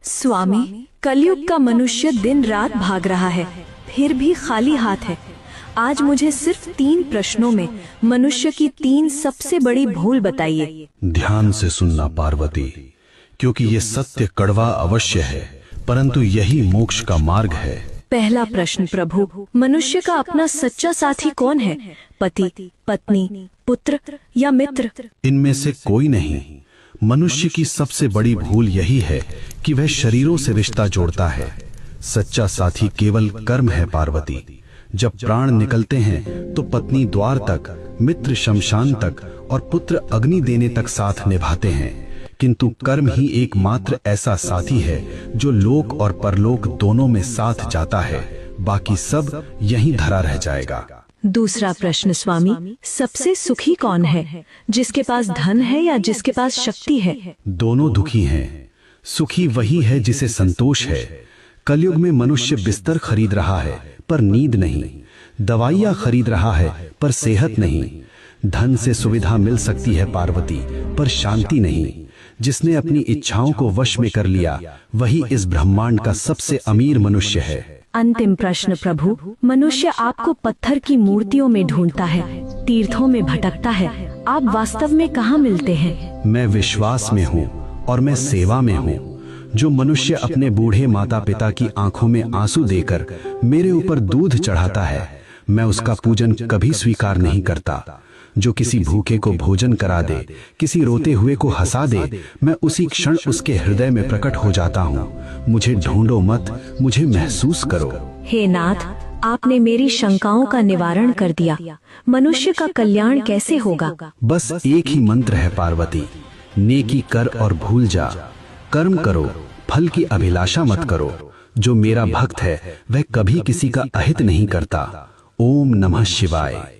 स्वामी, कलयुग का मनुष्य दिन रात भाग रहा है, फिर भी खाली हाथ है। आज मुझे सिर्फ 3 प्रश्नों में मनुष्य की 3 सबसे बड़ी भूल बताइए। ध्यान से सुनना पार्वती, क्योंकि ये सत्य कड़वा अवश्य है, परंतु यही मोक्ष का मार्ग है। पहला प्रश्न प्रभु, मनुष्य का अपना सच्चा साथी कौन है? पति, पत्नी, पुत्र या मित्र? इनमें से कोई नहीं। मनुष्य की सबसे बड़ी भूल यही है कि वह शरीरों से रिश्ता जोड़ता है। सच्चा साथी केवल कर्म है पार्वती। जब प्राण निकलते हैं तो पत्नी द्वार तक, मित्र शमशान तक और पुत्र अग्नि देने तक साथ निभाते हैं, किंतु कर्म ही एकमात्र ऐसा साथी है जो लोक और परलोक दोनों में साथ जाता है। बाकी सब यहीं धरा रह जाएगा। दूसरा प्रश्न स्वामी, सबसे सुखी कौन है? जिसके पास धन है या जिसके पास शक्ति है? दोनों दुखी हैं। सुखी वही है जिसे संतोष है। कलयुग में मनुष्य बिस्तर खरीद रहा है पर नींद नहीं, दवाइयाँ खरीद रहा है पर सेहत नहीं। धन से सुविधा मिल सकती है पार्वती, पर शांति नहीं। जिसने अपनी इच्छाओं को वश में कर लिया वही इस ब्रह्मांड का सबसे अमीर मनुष्य है। अंतिम प्रश्न प्रभु, मनुष्य आपको पत्थर की मूर्तियों में ढूंढता है, तीर्थों में भटकता है, आप वास्तव में कहाँ मिलते हैं? मैं विश्वास में हूँ और मैं सेवा में हूँ। जो मनुष्य अपने बूढ़े माता पिता की आंखों में आंसू देकर मेरे ऊपर दूध चढ़ाता है, मैं उसका पूजन कभी स्वीकार नहीं करता। जो किसी भूखे को भोजन करा दे, किसी रोते हुए को हंसा दे, मैं उसी क्षण उसके हृदय में प्रकट हो जाता हूँ। मुझे ढूंढो मत, मुझे महसूस करो। हे नाथ, आपने मेरी शंकाओं का निवारण कर दिया। मनुष्य का कल्याण कैसे होगा? बस एक ही मंत्र है पार्वती, नेकी कर और भूल जा। कर्म करो, फल की अभिलाषा मत करो। जो मेरा भक्त है वह कभी किसी का अहित नहीं करता। ओम नमः शिवाय।